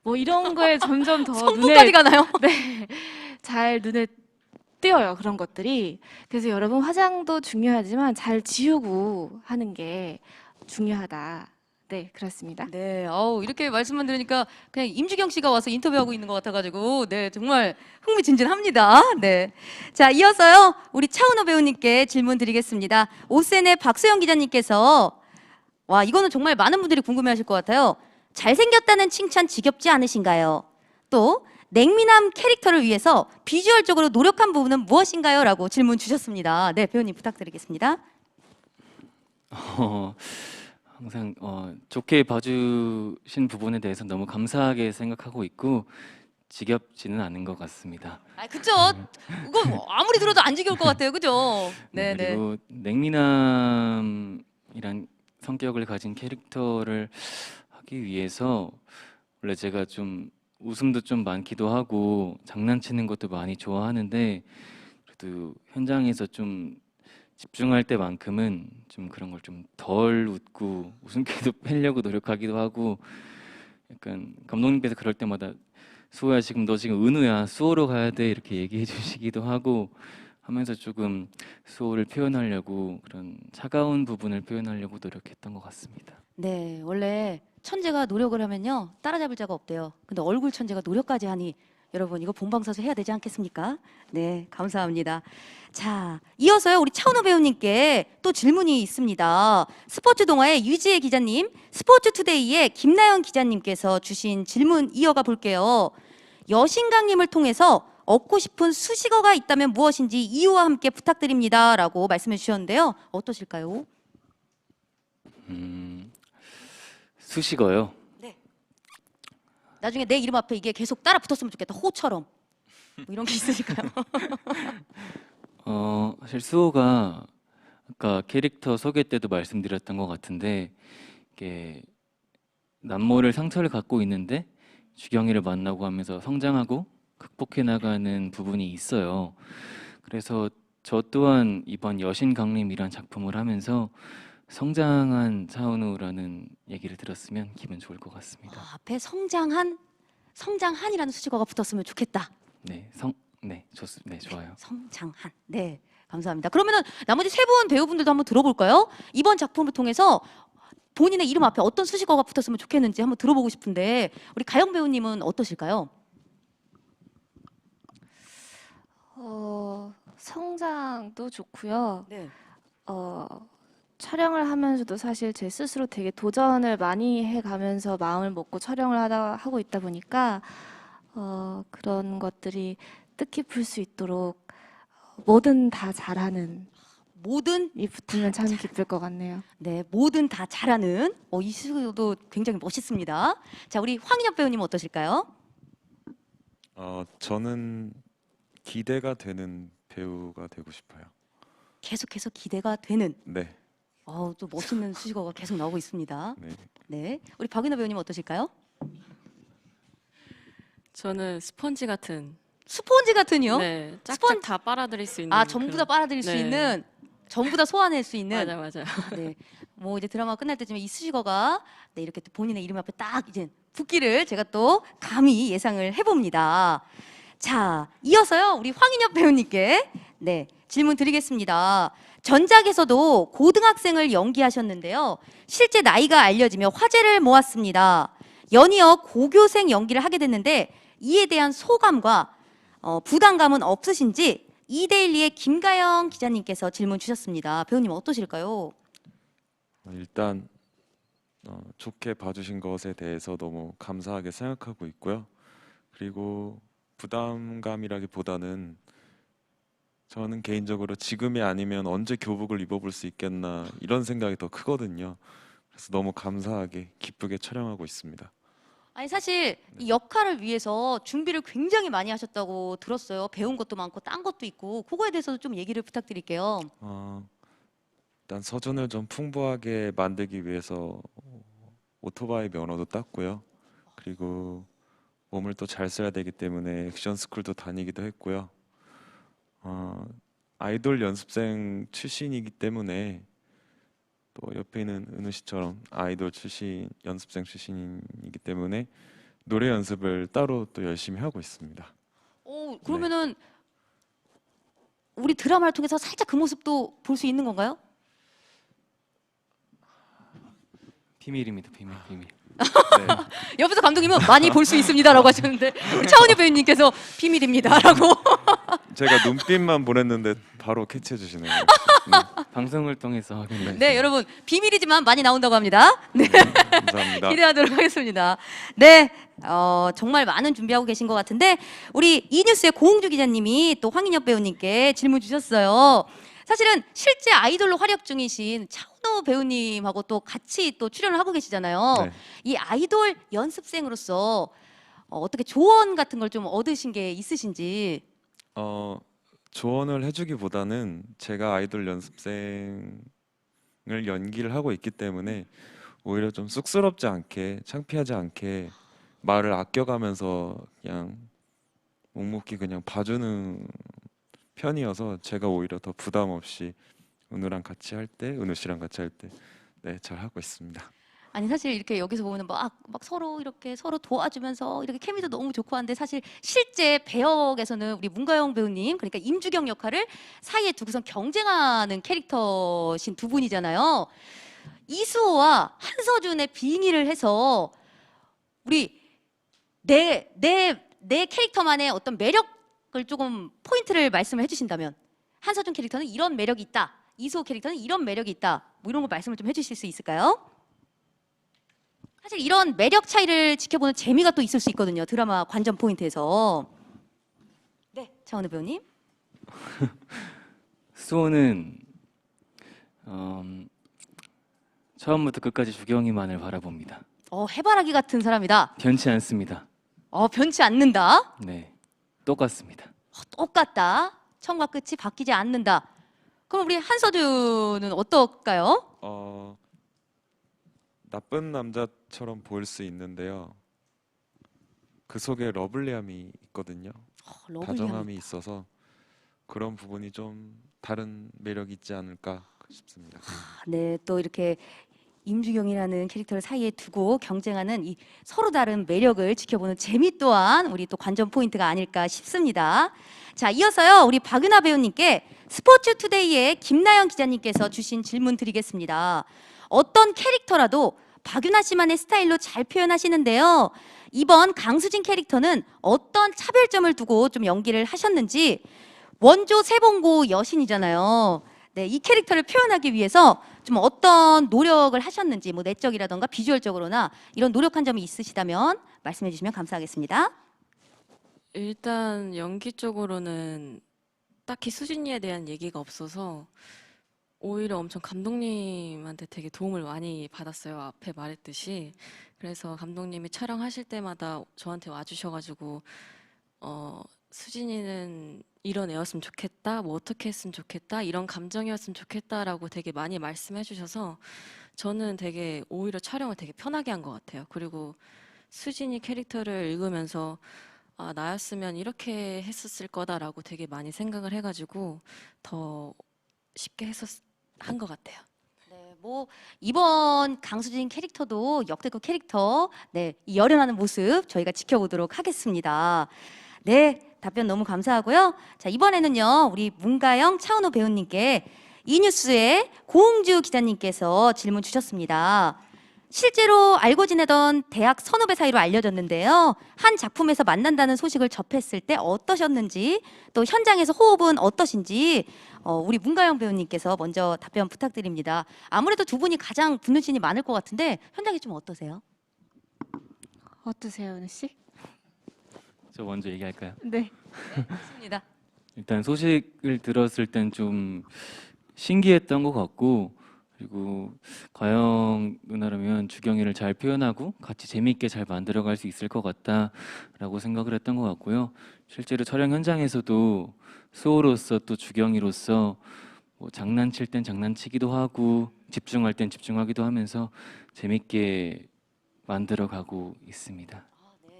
뭐 이런 거에 점점 더 성분까지 가나요? 네, 잘 눈에 띄어요, 그런 것들이. 그래서 여러분 화장도 중요하지만 잘 지우고 하는 게 중요하다. 네, 그렇습니다. 네, 이렇게 말씀만 들으니까 그냥 임주경 씨가 와서 인터뷰하고 있는 것 같아가지고, 네, 정말 흥미진진합니다. 네. 자, 이어서요, 우리 차은우 배우님께 질문 드리겠습니다. 오센의 박소영 기자님께서, 와, 이거는 정말 많은 분들이 궁금해 하실 것 같아요. 잘생겼다는 칭찬 지겹지 않으신가요? 또, 냉미남 캐릭터를 위해서 비주얼적으로 노력한 부분은 무엇인가요? 라고 질문 주셨습니다. 네, 배우님 부탁드리겠습니다. 항상 좋게 봐주신 부분에 대해서 너무 감사하게 생각하고 있고 지겹지는 않은 것 같습니다. 아, 그쵸? 이거 뭐 아무리 들어도 안 지겨울 것 같아요. 그죠? 네, 네. 그리고 냉미남이란 성격을 가진 캐릭터를 하기 위해서 원래 제가 좀 웃음도 좀 많기도 하고 장난치는 것도 많이 좋아하는데 그래도 현장에서 좀 집중할 때만큼은 좀 그런 걸 좀 덜 웃고 웃음기도 빼려고 노력하기도 하고 약간 감독님께서 그럴 때마다 수호야 지금 너 지금 은우야 수호로 가야 돼 이렇게 얘기해 주시기도 하고 하면서 조금 수호를 표현하려고 그런 차가운 부분을 표현하려고 노력했던 것 같습니다. 네, 원래 천재가 노력을 하면요 따라잡을 자가 없대요. 근데 얼굴 천재가 노력까지 하니 여러분 이거 본방사수 해야 되지 않겠습니까? 네, 감사합니다. 자, 이어서요 우리 차은우 배우님께 또 질문이 있습니다. 스포츠 동아의 유지혜 기자님, 스포츠투데이의 김나연 기자님께서 주신 질문 이어가 볼게요. 여신강님을 통해서 얻고 싶은 수식어가 있다면 무엇인지 이유와 함께 부탁드립니다라고 말씀해 주셨는데요. 어떠실까요? 수식어요. 나중에 내 이름 앞에 이게 계속 따라 붙었으면 좋겠다. 호처럼. 뭐 이런 게 있으실까요? 사실 수호가 아까 캐릭터 소개 때도 말씀드렸던 것 같은데 이게 남모를 상처를 갖고 있는데 주경이를 만나고 하면서 성장하고 극복해 나가는 부분이 있어요. 그래서 저 또한 이번 여신강림이란 작품을 하면서 성장한 차은우라는 얘기를 들었으면 기분 좋을 것 같습니다. 앞에 성장한이라는 수식어가 붙었으면 좋겠다. 네, 좋습니다. 네, 좋아요. 성장한. 네, 감사합니다. 그러면은 나머지 세 분 배우분들도 한번 들어볼까요? 이번 작품을 통해서 본인의 이름 앞에 어떤 수식어가 붙었으면 좋겠는지 한번 들어보고 싶은데 우리 가영 배우님은 어떠실까요? 성장도 좋고요. 네. 촬영을 하면서도 사실 제 스스로 되게 도전을 많이 해가면서 마음을 먹고 촬영을 하고 있다 보니까 그런 것들이 뜻깊을 수 있도록 뭐든 다 잘하는 뭐든 이 붙으면 참 기쁠 것 같네요. 네, 뭐든 다 잘하는 이 수식어도 굉장히 멋있습니다. 자, 우리 황인엽 배우님 어떠실까요? 저는 기대가 되는 배우가 되고 싶어요. 계속해서 기대가 되는. 네, 또 멋있는 수식어가 계속 나오고 있습니다. 네. 네, 우리 박인호 배우님 어떠실까요? 저는 스펀지 같은 스폰지 같은요? 네, 짝짝 스펀- 다 빨아들일 수 있는 전부 다 빨아들일 수 네. 있는, 전부 다 소화낼 수 있는. 맞아요. 네, 뭐 이제 드라마 끝날 때쯤에 이 수식어가 네, 이렇게 또 본인의 이름 앞에 딱 이제 붙기를 제가 또 감히 예상을 해봅니다. 자, 이어서요 우리 황인엽 배우님께 네 질문 드리겠습니다. 전작에서도 고등학생을 연기하셨는데요. 실제 나이가 알려지며 화제를 모았습니다. 연이어 고교생 연기를 하게 됐는데 이에 대한 소감과 부담감은 없으신지 2대1의 김가영 기자님께서 질문 주셨습니다. 배우님 어떠실까요? 일단 좋게 봐주신 것에 대해서 너무 감사하게 생각하고 있고요. 그리고 부담감이라기보다는 저는 개인적으로 지금이 아니면 언제 교복을 입어볼 수 있겠나 이런 생각이 더 크거든요. 그래서 너무 감사하게 기쁘게 촬영하고 있습니다. 아니 사실 이 역할을 위해서 준비를 굉장히 많이 하셨다고 들었어요. 배운 것도 많고 딴 것도 있고 그거에 대해서도 좀 얘기를 부탁드릴게요. 일단 서준을 좀 풍부하게 만들기 위해서 오토바이 면허도 땄고요. 그리고 몸을 또 잘 써야 되기 때문에 액션 스쿨도 다니기도 했고요. 아이돌 연습생 출신이기 때문에 또 옆에 있는 은우 씨처럼 아이돌 출신 연습생 출신이기 때문에 노래 연습을 따로 또 열심히 하고 있습니다. 그러면은 우리 드라마를 통해서 살짝 그 모습도 볼 수 있는 건가요? 비밀입니다. 비밀. 네. 옆에서 감독님은 많이 볼 수 있습니다라고 하셨는데 우리 차은유 배우님께서 비밀입니다라고. 제가 눈빛만 보냈는데 바로 캐치해 주시네요. 방송을 통해서 확인했습니다. 네, 여러분 비밀이지만 많이 나온다고 합니다. 네. 감사합니다. 기대하도록 하겠습니다. 네, 정말 많은 준비하고 계신 것 같은데 우리 이뉴스의 고홍주 기자님이 또 황인엽 배우님께 질문 주셨어요. 사실은 실제 아이돌로 활약 중이신 차은우 배우님하고 또 같이 또 출연을 하고 계시잖아요. 네. 이 아이돌 연습생으로서 어떻게 조언 같은 걸 좀 얻으신 게 있으신지. 조언을 해주기보다는 제가 아이돌 연습생을 연기를 하고 있기 때문에 오히려 좀 쑥스럽지 않게 창피하지 않게 말을 아껴가면서 그냥 묵묵히 그냥 봐주는 편이어서 제가 오히려 더 부담 없이 은우 씨랑 같이 할 때 네, 잘 하고 있습니다. 아니 사실 이렇게 여기서 보면 막 서로 이렇게 서로 도와주면서 이렇게 케미도 너무 좋고 한데 사실 실제 배역에서는 우리 문가영 배우님 그러니까 임주경 역할을 사이에 두고선 경쟁하는 캐릭터신 두 분이잖아요. 이수호와 한서준의 빙의를 해서 우리 내 캐릭터만의 어떤 매력을 조금 포인트를 말씀을 해주신다면 한서준 캐릭터는 이런 매력이 있다. 이수호 캐릭터는 이런 매력이 있다. 뭐 이런 거 말씀을 좀 해주실 수 있을까요? 사실 이런 매력 차이를 지켜보는 재미가 또 있을 수 있거든요. 드라마 관전 포인트에서. 네, 차은우 배우님. 수호는 처음부터 끝까지 주경이만을 바라봅니다. 해바라기 같은 사람이다. 변치 않습니다. 변치 않는다. 네, 똑같습니다. 똑같다. 처음과 끝이 바뀌지 않는다. 그럼 우리 한서준은 어떨까요? 나쁜 남자처럼 보일 수 있는데요. 그 속에 러블리함이 있거든요. 다정함이 있어서 그런 부분이 좀 다른 매력이 있지 않을까 싶습니다. 네, 또 이렇게 임주경이라는 캐릭터를 사이에 두고 경쟁하는 이 서로 다른 매력을 지켜보는 재미 또한 우리 또 관전 포인트가 아닐까 싶습니다. 자, 이어서요 우리 박윤아 배우님께 스포츠투데이의 김나영 기자님께서 주신 질문 드리겠습니다. 어떤 캐릭터라도 박윤아 씨만의 스타일로 잘 표현하시는데요. 이번 강수진 캐릭터는 어떤 차별점을 두고 좀 연기를 하셨는지. 원조 세봉고 여신이잖아요. 네, 이 캐릭터를 표현하기 위해서 좀 어떤 노력을 하셨는지, 뭐 내적이라던가 비주얼적으로나 이런 노력한 점이 있으시다면 말씀해 주시면 감사하겠습니다. 일단 연기 쪽으로는 딱히 수진이에 대한 얘기가 없어서 오히려 엄청 감독님한테 되게 도움을 많이 받았어요. 앞에 말했듯이. 그래서 감독님이 촬영하실 때마다 저한테 와주셔가지고 수진이는 이런 애였으면 좋겠다, 뭐 어떻게 했으면 좋겠다, 이런 감정이었으면 좋겠다라고 되게 많이 말씀해 주셔서 저는 되게 오히려 촬영을 되게 편하게 한 것 같아요. 그리고 수진이 캐릭터를 읽으면서 아, 나였으면 이렇게 했었을 거다라고 되게 많이 생각을 해가지고 더 쉽게 한 것 같아요. 네, 뭐 이번 강수진 캐릭터도 역대급 캐릭터, 네, 이 열연하는 모습 저희가 지켜보도록 하겠습니다. 네, 답변 너무 감사하고요. 자, 이번에는요 우리 문가영, 차은우 배우님께 이뉴스의 고홍주 기자님께서 질문 주셨습니다. 실제로 알고 지내던 대학 선후배 사이로 알려졌는데요. 한 작품에서 만난다는 소식을 접했을 때 어떠셨는지, 또 현장에서 호흡은 어떠신지 우리 문가영 배우님께서 먼저 답변 부탁드립니다. 아무래도 두 분이 가장 붙는 씬이 많을 것 같은데 현장이 좀 어떠세요? 어떠세요, 은우 씨? 저 먼저 얘기할까요? 네. 좋습니다. 일단 소식을 들었을 땐 좀 신기했던 것 같고, 그리고 가영 누나라면 주경이를 잘 표현하고 같이 재미있게 잘 만들어갈 수 있을 것 같다라고 생각을 했던 것 같고요. 실제로 촬영 현장에서도 수호로서 또 주경이로서 뭐 장난칠 땐 장난치기도 하고 집중할 땐 집중하기도 하면서 재밌게 만들어가고 있습니다.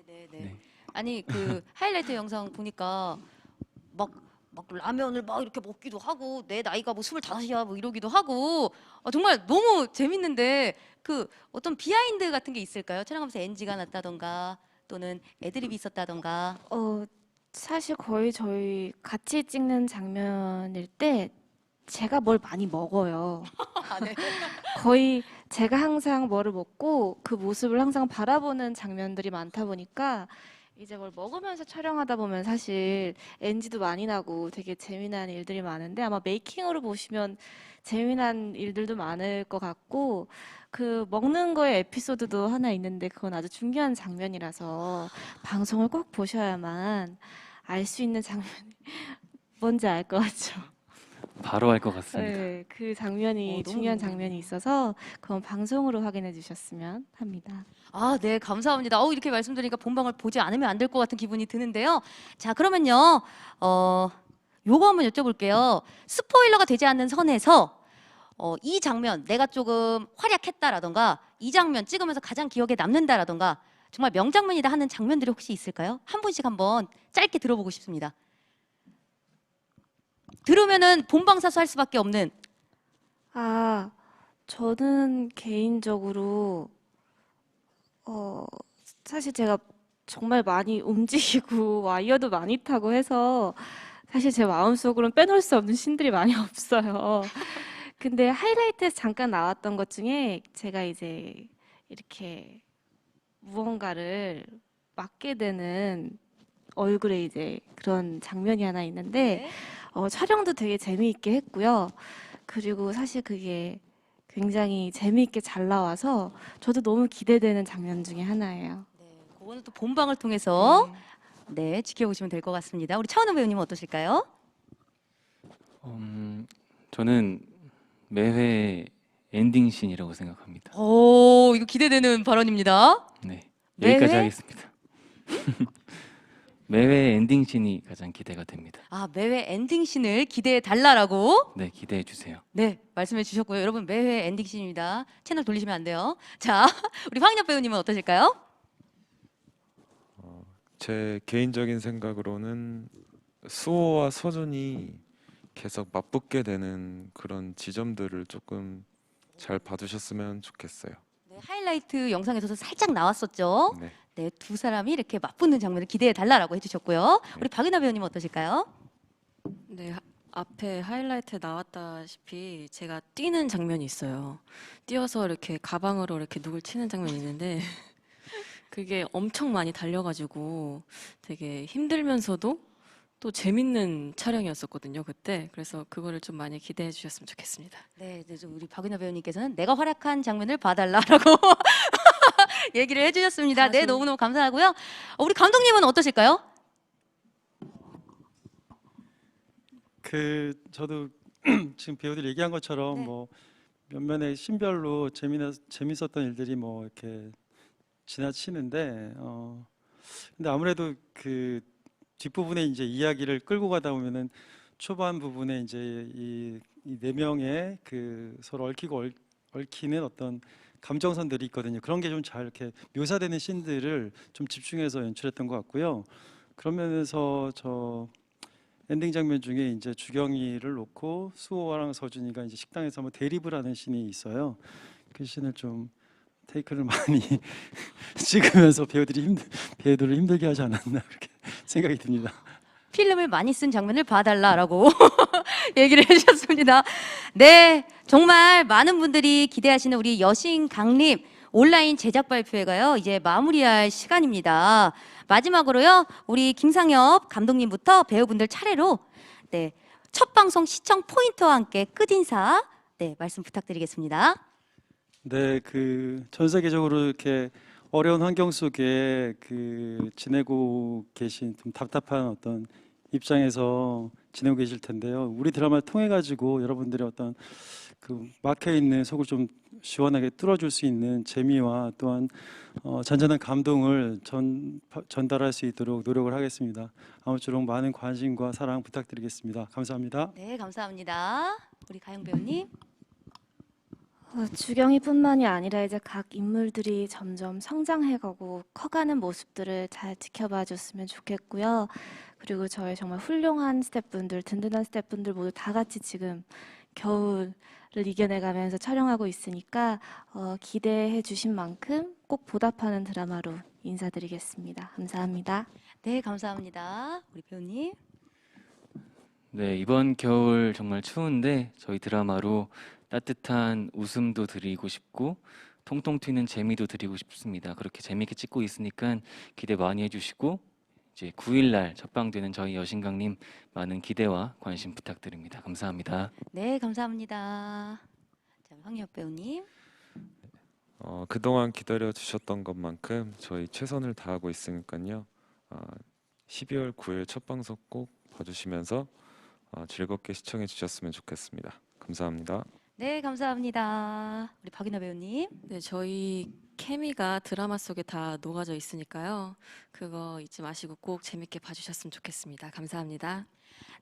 네. 네. 아니 그 하이라이트 영상 보니까 막 라면을 막 이렇게 먹기도 하고 내 나이가 뭐 25이야 뭐 이러기도 하고 정말 너무 재밌는데 그 어떤 비하인드 같은 게 있을까요? 촬영하면서 NG가 났다던가 또는 애드립이 있었다던가. 사실 거의 저희 같이 찍는 장면일 때 제가 뭘 많이 먹어요. 거의 제가 항상 뭐를 먹고 그 모습을 항상 바라보는 장면들이 많다 보니까 이제 뭘 먹으면서 촬영하다 보면 사실 NG도 많이 나고 되게 재미난 일들이 많은데 아마 메이킹으로 보시면 재미난 일들도 많을 것 같고 그 먹는 거에 에피소드도 하나 있는데 그건 아주 중요한 장면이라서 방송을 꼭 보셔야만 알 수 있는 장면이 뭔지 알 것 같죠? 바로 할 것 같습니다. 네, 그 장면이 너무 중요한 궁금해요. 장면이 있어서 그건 방송으로 확인해 주셨으면 합니다. 아, 네, 감사합니다. 이렇게 말씀드리니까 본방을 보지 않으면 안 될 것 같은 기분이 드는데요. 자, 그러면요, 요거 한번 여쭤볼게요. 스포일러가 되지 않는 선에서 이 장면 내가 조금 활약했다라던가 이 장면 찍으면서 가장 기억에 남는다라던가 정말 명장면이다 하는 장면들이 혹시 있을까요? 한 분씩 한번 짧게 들어보고 싶습니다. 들으면은 본방사수 할 수밖에 없는. 아, 저는 개인적으로 사실 제가 정말 많이 움직이고 와이어도 많이 타고 해서 사실 제 마음속으로는 빼놓을 수 없는 씬들이 많이 없어요. 근데 하이라이트에서 잠깐 나왔던 것 중에 제가 이제 이렇게 무언가를 맡게 되는 얼굴에 이제 그런 장면이 하나 있는데 촬영도 되게 재미있게 했고요. 그리고 사실 그게 굉장히 재미있게 잘 나와서 저도 너무 기대되는 장면 중에 하나예요. 네, 그거는 또 본방을 통해서 네. 네, 지켜보시면 될 것 같습니다. 우리 차은우 배우님은 어떠실까요? 저는 매회 엔딩씬이라고 생각합니다. 이거 기대되는 발언입니다. 네, 매회? 여기까지 하겠습니다. 매회 엔딩씬이 가장 기대가 됩니다. 아, 매회 엔딩씬을 기대해 달라라고 네, 기대해 주세요. 네, 말씀해 주셨고요. 여러분, 매회 엔딩씬입니다. 채널 돌리시면 안 돼요. 자, 우리 황인엽 배우님은 어떠실까요? 제 개인적인 생각으로는 수호와 서준이 계속 맞붙게 되는 그런 지점들을 조금 잘 봐주셨으면 좋겠어요. 네, 하이라이트 영상에서도 살짝 나왔었죠. 네. 네, 두 사람이 이렇게 맞붙는 장면을 기대해 달라라고 해주셨고요. 우리 박은하 배우님은 어떠실까요? 네, 앞에 하이라이트에 나왔다시피 제가 뛰는 장면이 있어요. 뛰어서 이렇게 가방으로 이렇게 누굴 치는 장면이 있는데 그게 엄청 많이 달려가지고 되게 힘들면서도 또 재밌는 촬영이었었거든요, 그때. 그래서 그거를 좀 많이 기대해 주셨으면 좋겠습니다. 네, 네, 좀 우리 박은하 배우님께서는 내가 활약한 장면을 봐달라라고 얘기를 해주셨습니다. 네, 자주. 너무너무 감사하고요. 우리 감독님은 어떠실까요? 저도 지금 배우들 얘기한 것처럼 네. 뭐 몇몇의 신별로 재밌었던 일들이 뭐 이렇게 지나치는데 근데 아무래도 그 뒷부분에 이제 이야기를 끌고 가다 보면은 초반 부분에 이제 이 네 명의 그 서로 얽히는 어떤 감정선들이 있거든요. 그런 게 좀 잘 이렇게 묘사되는 씬들을 좀 집중해서 연출했던 것 같고요. 그런 면에서 저 엔딩 장면 중에 이제 주경이를 놓고 수호랑 서준이가 이제 식당에서 뭐 대립을 하는 씬이 있어요. 그 씬을 좀 테이크를 많이 찍으면서 배우들을 힘들게 하지 않았나 그렇게 생각이 듭니다. 필름을 많이 쓴 장면을 봐달라라고 얘기를 해주셨습니다. 네, 정말 많은 분들이 기대하시는 우리 여신 강림 온라인 제작 발표회가요 이제 마무리할 시간입니다. 마지막으로요 우리 김상엽 감독님부터 배우분들 차례로 네, 첫 방송 시청 포인트와 함께 끝인사 네 말씀 부탁드리겠습니다. 네, 그 전 세계적으로 이렇게 어려운 환경 속에 그 지내고 계신 좀 답답한 어떤 입장에서 지내고 계실 텐데요. 우리 드라마를 통해 가지고 여러분들의 어떤 그 막혀 있는 속을 좀 시원하게 뚫어줄 수 있는 재미와 또한 잔잔한 감동을 전달할 수 있도록 노력을 하겠습니다. 아무쪼록 많은 관심과 사랑 부탁드리겠습니다. 감사합니다. 네, 감사합니다. 우리 가영 배우님. 주경이뿐만이 아니라 이제 각 인물들이 점점 성장해가고 커가는 모습들을 잘 지켜봐 줬으면 좋겠고요. 그리고 저희 정말 훌륭한 스태프분들, 든든한 스태프분들 모두 다 같이 지금 겨울을 이겨내가면서 촬영하고 있으니까 기대해 주신 만큼 꼭 보답하는 드라마로 인사드리겠습니다. 감사합니다. 네, 감사합니다. 우리 배우님. 네, 이번 겨울 정말 추운데 저희 드라마로 따뜻한 웃음도 드리고 싶고 통통 튀는 재미도 드리고 싶습니다. 그렇게 재미있게 찍고 있으니까 기대 많이 해주시고 이제 9일날 첫방되는 저희 여신강님 많은 기대와 관심 부탁드립니다. 감사합니다. 네, 감사합니다. 자, 황희혁 배우님. 그동안 기다려 주셨던 것만큼 저희 최선을 다하고 있으니까요. 12월 9일 첫 방송 꼭 봐주시면서 즐겁게 시청해 주셨으면 좋겠습니다. 감사합니다. 네, 감사합니다. 우리 박인하 배우님. 네, 저희 케미가 드라마 속에 다 녹아져 있으니까요. 그거 잊지 마시고 꼭 재밌게 봐주셨으면 좋겠습니다. 감사합니다.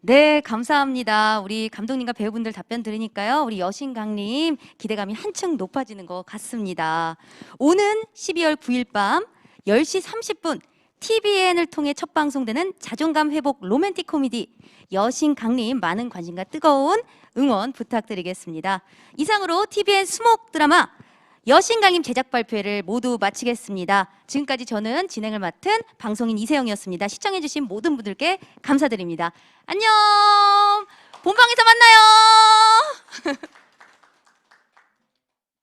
네, 감사합니다. 우리 감독님과 배우분들 답변 들으니까요. 우리 여신강님 기대감이 한층 높아지는 것 같습니다. 오는 12월 9일 밤 10시 30분 TVN을 통해 첫 방송되는 자존감 회복 로맨틱 코미디 여신강님 많은 관심과 뜨거운 응원 부탁드리겠습니다. 이상으로 TVN 수목 드라마 여신강님 제작 발표를 모두 마치겠습니다. 지금까지 저는 진행을 맡은 방송인 이세영이었습니다. 시청해주신 모든 분들께 감사드립니다. 안녕! 본방에서 만나요!